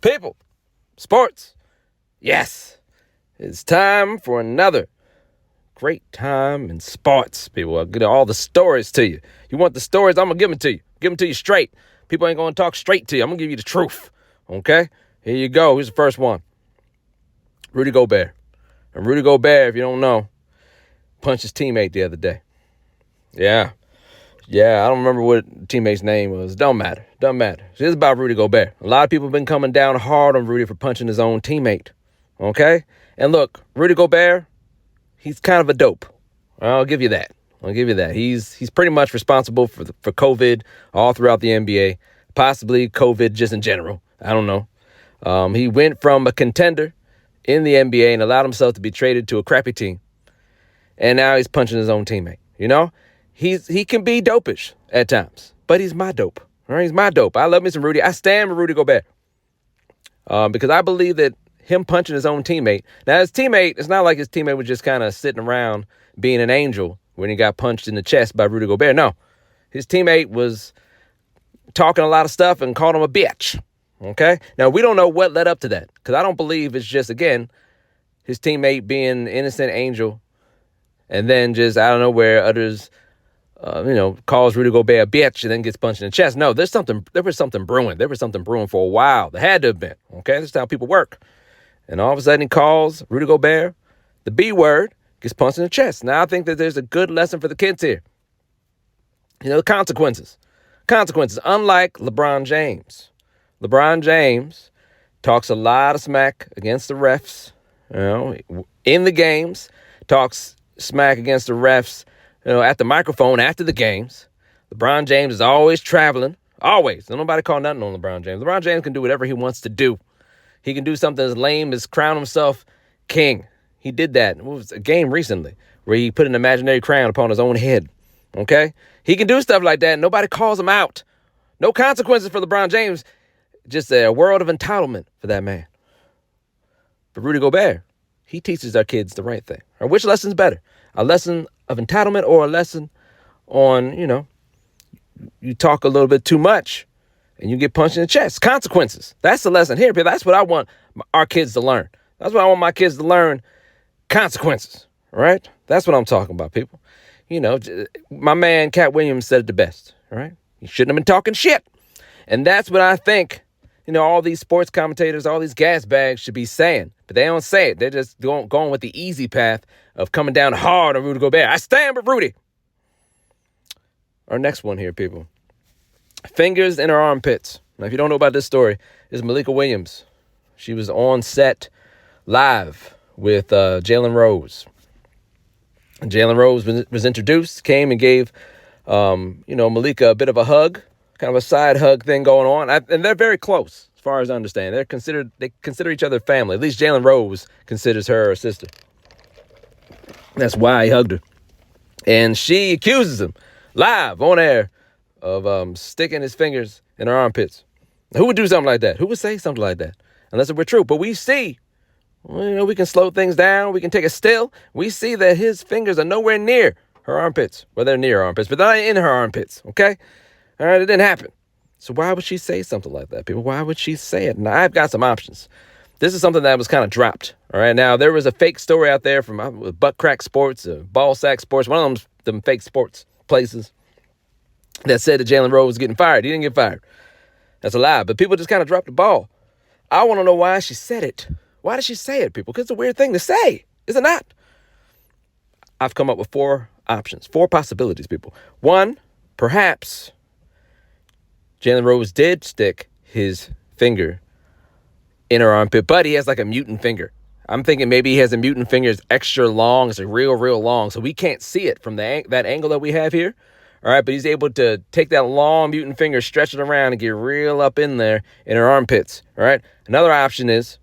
People, sports, yes, it's time for another great time in sports, people. I'll get all the stories to you. You want the stories? I'm going to give them to you. Give them to you straight. People ain't going to talk straight to you. I'm going to give you the truth, okay? Here you go. Here's the first one. Rudy Gobert. And Rudy Gobert, if you don't know, punched his teammate the other day. Yeah, I don't remember what the teammate's name was. Don't matter. It's about Rudy Gobert. A lot of people have been coming down hard on Rudy for punching his own teammate. Okay? And look, Rudy Gobert, he's kind of a dope. I'll give you that. He's pretty much responsible for COVID all throughout the NBA, possibly COVID just in general. I don't know. He went from a contender in the NBA and allowed himself to be traded to a crappy team. And now he's punching his own teammate. You know? He can be dopish at times, but he's my dope. All right, he's my dope. I love me some Rudy. I stand with Rudy Gobert because I believe that him punching his own teammate. Now, his teammate, it's not like his teammate was just kind of sitting around being an angel when he got punched in the chest by Rudy Gobert. No, his teammate was talking a lot of stuff and called him a bitch. Okay, now we don't know what led up to that because I don't believe it's just, again, his teammate being an innocent angel and then just out of nowhere others calls Rudy Gobert a bitch and then gets punched in the chest. No, there was something brewing. There was something brewing for a while. There had to have been. Okay, this is how people work. And all of a sudden he calls Rudy Gobert the B word, gets punched in the chest. Now I think that there's a good lesson for the kids here. Consequences. Unlike LeBron James. LeBron James talks a lot of smack against the refs, in the games, talks smack against the refs, at the microphone after the games. LeBron James is always traveling. Always. Don't nobody call nothing on LeBron James. LeBron James can do whatever he wants to do. He can do something as lame as crown himself king. He did that. It was a game recently where he put an imaginary crown upon his own head. Okay? He can do stuff like that. Nobody calls him out. No consequences for LeBron James. Just a world of entitlement for that man. But Rudy Gobert, he teaches our kids the right thing. Or which lesson's better? A lesson of entitlement or a lesson on, you talk a little bit too much and you get punched in the chest. Consequences. That's the lesson here, people. That's what I want our kids to learn. That's what I want my kids to learn. Consequences. All right? That's what I'm talking about, people. My man Cat Williams said it the best. All right? He shouldn't have been talking shit. And that's what I think, all these sports commentators, all these gas bags should be saying. But they don't say it. They're just going with the easy path of coming down hard on Rudy Gobert. I stand with Rudy. Our next one here, people. Fingers in her armpits. Now, if you don't know about this story, it's Malika Williams. She was on set live with Jalen Rose. And Jalen Rose was introduced, came and gave, Malika a bit of a hug, kind of a side hug thing going on. And they're very close, as far as I understand. They consider each other family. At least Jalen Rose considers her a sister. That's why he hugged her. And she accuses him, live, on air, of sticking his fingers in her armpits. Now, who would do something like that? Who would say something like that? Unless it were true. But we see, we can slow things down. We can take it still. We see that his fingers are nowhere near her armpits. Well, they're near her armpits, but they're not in her armpits, okay? All right, it didn't happen. So why would she say something like that, people? Why would she say it? Now, I've got some options. This is something that was kind of dropped. All right. Now, there was a fake story out there from Butt Crack Sports, Ball Sack Sports, one of them fake sports places that said that Jalen Rose was getting fired. He didn't get fired. That's a lie. But people just kind of dropped the ball. I want to know why she said it. Why did she say it, people? Because it's a weird thing to say. Is it not? I've come up with 4 options, 4 possibilities, people. 1, perhaps Jalen Rose did stick his finger in her armpit, but he has like a mutant finger. I'm thinking maybe he has a mutant finger. It's extra long. It's like real long. So we can't see it from that angle that we have here. All right. But he's able to take that long mutant finger, stretch it around and get real up in there in her armpits. All right. Another option is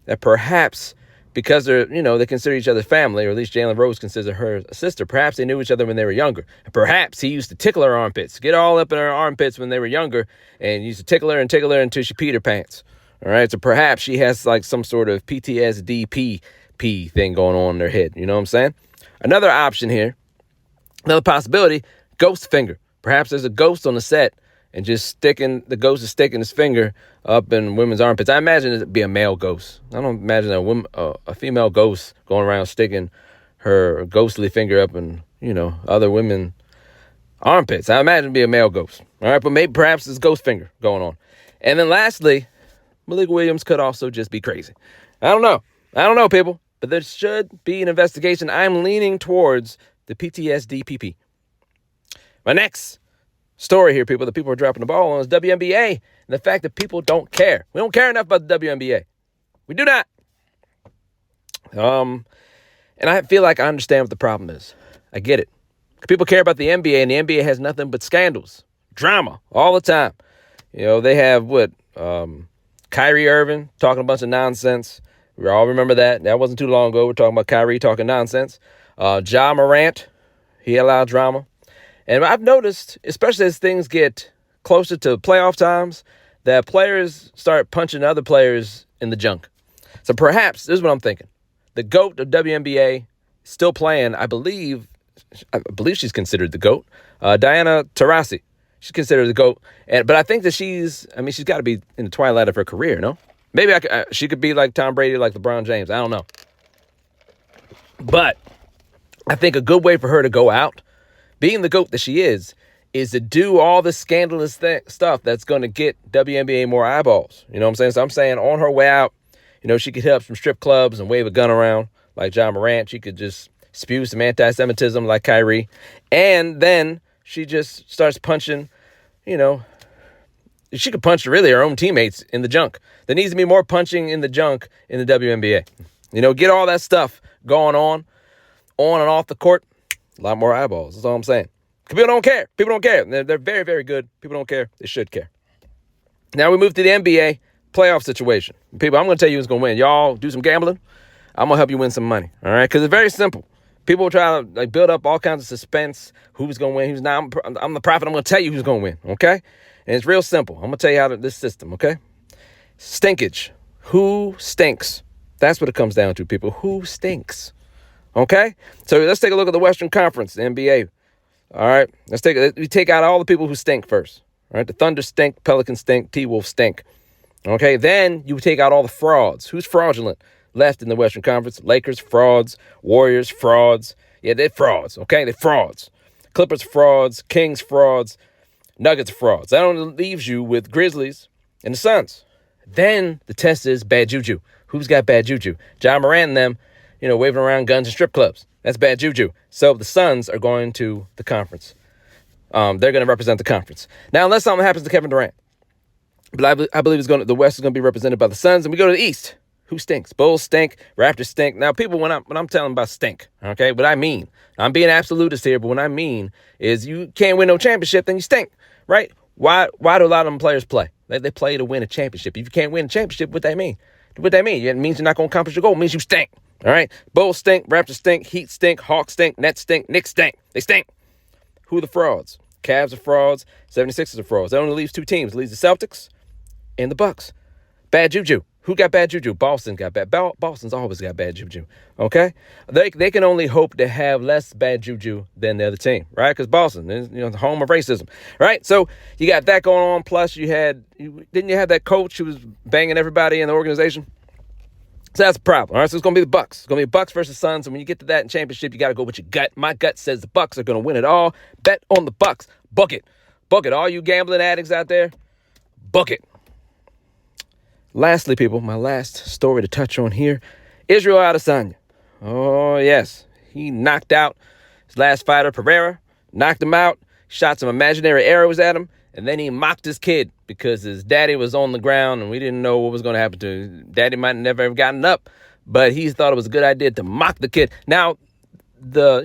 that perhaps because they consider each other family, or at least Jalen Rose considers her a sister, perhaps they knew each other when they were younger. And perhaps he used to tickle her armpits, get all up in her armpits when they were younger, and used to tickle her until she peed her pants. All right, so perhaps she has like some sort of PTSD thing going on in her head. You know what I'm saying? Another option here, another possibility, ghost finger. Perhaps there's a ghost on the set and just the ghost is sticking his finger up in women's armpits. I imagine it'd be a male ghost. I don't imagine a female ghost going around sticking her ghostly finger up in, other women armpits. I imagine it'd be a male ghost. All right, but maybe perhaps it's ghost finger going on. And then lastly, Malik Williams could also just be crazy. I don't know, people, but there should be an investigation. I'm leaning towards the PTSD PP. My next story here, people, that people are dropping the ball on is WNBA and the fact that people don't care. We don't care enough about the WNBA. We do not. And I feel like I understand what the problem is. I get it. People care about the NBA, and the NBA has nothing but scandals, drama all the time. They have Kyrie Irving talking a bunch of nonsense. We all remember that. That wasn't too long ago. We're talking about Kyrie talking nonsense. Ja Morant, he allowed drama. And I've noticed, especially as things get closer to playoff times, that players start punching other players in the junk. So perhaps, this is what I'm thinking. The GOAT of WNBA still playing, I believe she's considered the GOAT. Diana Taurasi, she's considered the GOAT. But I think that she's got to be in the twilight of her career, no? Maybe she could be like Tom Brady, like LeBron James. I don't know. But I think a good way for her to go out, being the GOAT that she is to do all the scandalous stuff that's going to get WNBA more eyeballs. You know what I'm saying? So I'm saying on her way out, she could hit up some strip clubs and wave a gun around like Ja Morant. She could just spew some anti-Semitism like Kyrie. And then she just starts punching, she could punch really her own teammates in the junk. There needs to be more punching in the junk in the WNBA. Get all that stuff going on and off the court. A lot more eyeballs. That's all I'm saying. People don't care. People don't care. They're very, very good. People don't care. They should care. Now we move to the NBA playoff situation. People, I'm going to tell you who's going to win. Y'all do some gambling. I'm going to help you win some money. All right? Because it's very simple. People try to build up all kinds of suspense. Who's going to win? Who's not? I'm the prophet. I'm going to tell you who's going to win. Okay? And it's real simple. I'm going to tell you this system. Okay? Stinkage. Who stinks? That's what it comes down to, people. Who stinks? Okay? So let's take a look at the Western Conference, the NBA. All right? We take out all the people who stink first. All right? The Thunder stink, Pelicans stink, T-Wolves stink. Okay? Then you take out all the frauds. Who's fraudulent left in the Western Conference? Lakers, frauds. Warriors, frauds. Yeah, they're frauds. Okay? They're frauds. Clippers, frauds. Kings, frauds. Nuggets, frauds. That only leaves you with Grizzlies and the Suns. Then the test is bad juju. Who's got bad juju? Ja Morant and them, waving around guns in strip clubs. That's bad juju. So the Suns are going to the conference. They're going to represent the conference. Now, unless something happens to Kevin Durant. But I believe the West is going to be represented by the Suns. And we go to the East. Who stinks? Bulls stink. Raptors stink. Now, people, when I'm telling about stink, okay, what I mean, I'm being absolutist here, but what I mean is you can't win no championship, then you stink, right? Why do a lot of them players play? They play to win a championship. If you can't win a championship, what that mean? It means you're not going to accomplish your goal. It means you stink. All right? Bulls stink. Raptors stink. Heat stink. Hawks stink. Nets stink. Knicks stink. They stink. Who are the frauds? Cavs are frauds. 76ers are frauds. That only leaves two teams. It leaves the Celtics and the Bucks. Bad juju. Who got bad juju? Boston got bad. Boston's always got bad juju. Okay? They can only hope to have less bad juju than the other team, right? Because Boston is, the home of racism, right? So you got that going on. Plus didn't you have that coach who was banging everybody in the organization? So that's a problem. All right, so it's going to be the Bucks. It's going to be Bucks versus Suns. And when you get to that in championship, you got to go with your gut. My gut says the Bucks are going to win it all. Bet on the Bucks. Book it. Book it. All you gambling addicts out there, book it. Lastly, people, my last story to touch on here, Israel Adesanya. Oh, yes. He knocked out his last fighter, Pereira, knocked him out, shot some imaginary arrows at him, and then he mocked his kid because his daddy was on the ground and we didn't know what was going to happen to him. Daddy might have never have gotten up, but he thought it was a good idea to mock the kid. Now, there's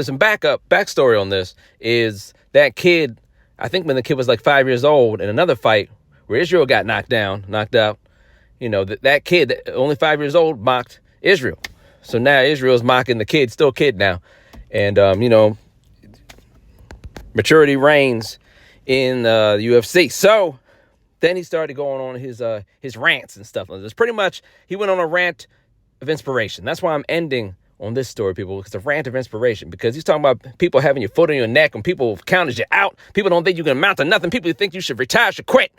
some backstory on this is that kid, I think when the kid was like 5 years old in another fight, where Israel got knocked out, that kid, only 5 years old, mocked Israel. So now Israel's mocking the kid, still kid now. And, maturity reigns in the UFC. So then he started going on his rants and stuff. It's pretty much, he went on a rant of inspiration. That's why I'm ending on this story, people. It's a rant of inspiration because he's talking about people having your foot on your neck and people counted you out. People don't think you can amount to nothing. People think you should retire, should quit.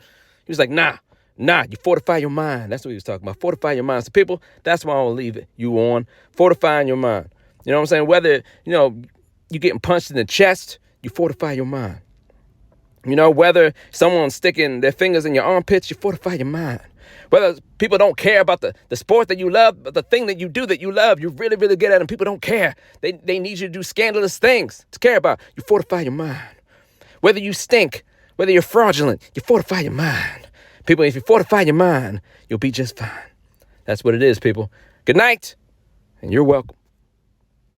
He was like, nah, you fortify your mind. That's what he was talking about. Fortify your mind. So people, that's why I want to leave you on. Fortifying your mind. You know what I'm saying? Whether, you're getting punched in the chest, you fortify your mind. Whether someone's sticking their fingers in your armpits, you fortify your mind. Whether people don't care about the sport that you love, but the thing that you do that you love, you're really, really good at, and people don't care. They need you to do scandalous things to care about. You fortify your mind. Whether you stink, whether you're fraudulent, you fortify your mind. People, if you fortify your mind, you'll be just fine. That's what it is, people. Good night, and you're welcome.